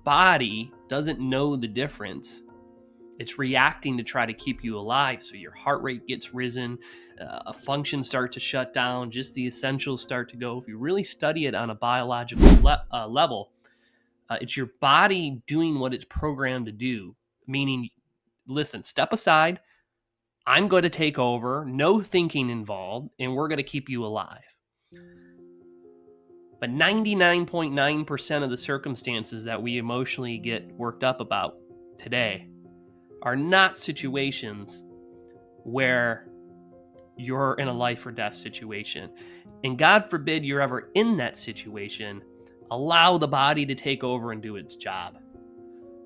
body doesn't know the difference. It's reacting to try to keep you alive. So your heart rate gets risen, a function starts to shut down, just the essentials start to go. If you really study it on a biological level, it's your body doing what it's programmed to do. Meaning, listen, step aside. I'm going to take over, no thinking involved, and we're going to keep you alive. But 99.9% of the circumstances that we emotionally get worked up about today are not situations where you're in a life or death situation. And God forbid you're ever in that situation, allow the body to take over and do its job.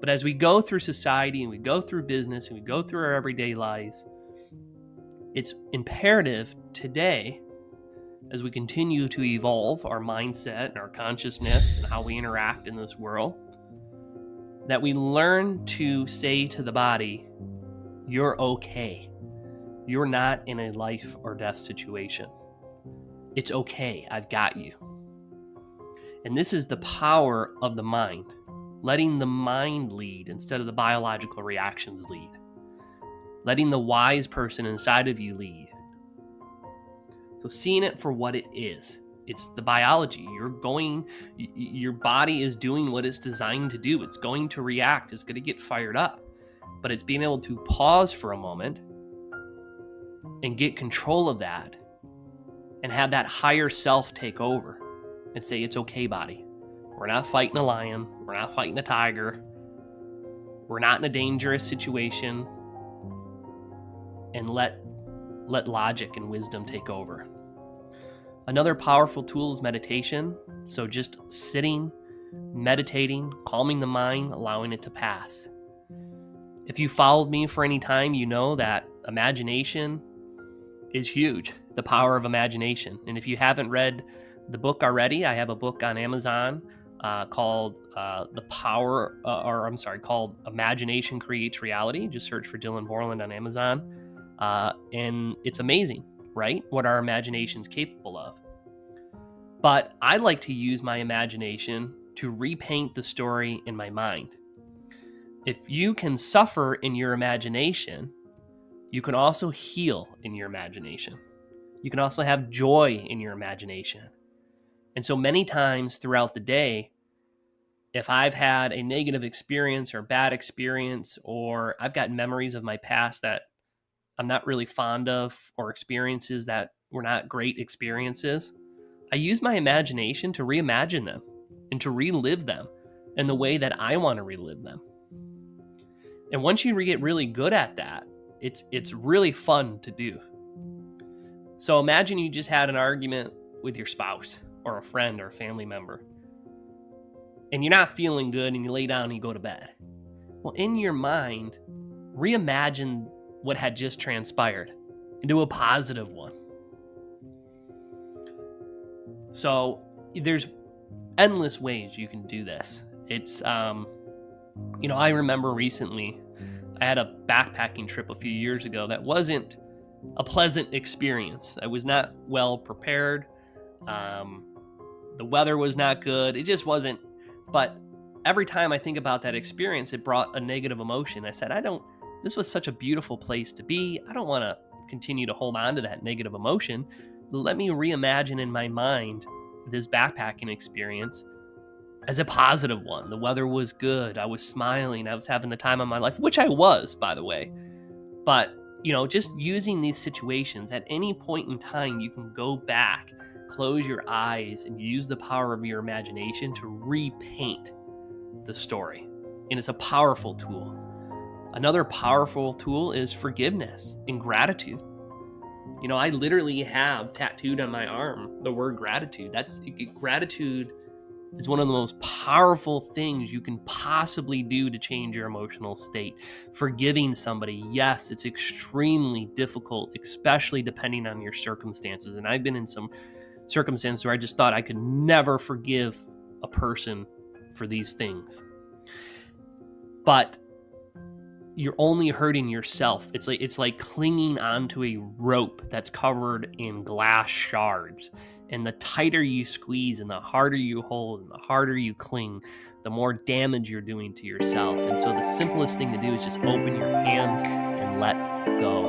But as we go through society and we go through business and we go through our everyday lives, it's imperative today, as we continue to evolve our mindset and our consciousness and how we interact in this world, that we learn to say to the body, you're okay. You're not in a life or death situation. It's okay. I've got you. And this is the power of the mind, letting the mind lead instead of the biological reactions lead, letting the wise person inside of you lead. So seeing it for what it is. It's the biology. Your body is doing what it's designed to do. It's going to react. It's going to get fired up. But it's being able to pause for a moment and get control of that and have that higher self take over and say, it's okay, body. We're not fighting a lion. We're not fighting a tiger. We're not in a dangerous situation. And let logic and wisdom take over. Another powerful tool is meditation. So just sitting, meditating, calming the mind, allowing it to pass. If you followed me for any time, you know that imagination is huge, the power of imagination. And if you haven't read the book already, I have a book on Amazon called called Imagination Creates Reality. Just search for Dylan Borland on Amazon. And it's amazing, right? What our imagination is capable of. But I like to use my imagination to repaint the story in my mind. If you can suffer in your imagination, you can also heal in your imagination. You can also have joy in your imagination. And so many times throughout the day, if I've had a negative experience or bad experience, or I've got memories of my past that I'm not really fond of, or experiences that were not great experiences, I use my imagination to reimagine them and to relive them in the way that I want to relive them. And once you get really good at that, it's really fun to do. So imagine you just had an argument with your spouse or a friend or a family member, and you're not feeling good and you lay down and you go to bed. Well, in your mind, reimagine what had just transpired into a positive one. So there's endless ways you can do this. It's, I remember recently I had a backpacking trip a few years ago that wasn't a pleasant experience. I was not well prepared. The weather was not good. It just wasn't. But every time I think about that experience, it brought a negative emotion. I said, this was such a beautiful place to be. I don't want to continue to hold on to that negative emotion. Let me reimagine in my mind this backpacking experience as a positive one. The weather was good. I was smiling. I was having the time of my life, which I was, by the way. But, just using these situations at any point in time, you can go back, close your eyes, and use the power of your imagination to repaint the story. And it's a powerful tool. Another powerful tool is forgiveness and gratitude. I literally have tattooed on my arm the word gratitude. Gratitude is one of the most powerful things you can possibly do to change your emotional state. Forgiving somebody, yes, it's extremely difficult, especially depending on your circumstances. And I've been in some circumstances where I just thought I could never forgive a person for these things. But you're only hurting yourself. It's like clinging onto a rope that's covered in glass shards. And the tighter you squeeze and the harder you hold and the harder you cling, the more damage you're doing to yourself. And so the simplest thing to do is just open your hands and let go.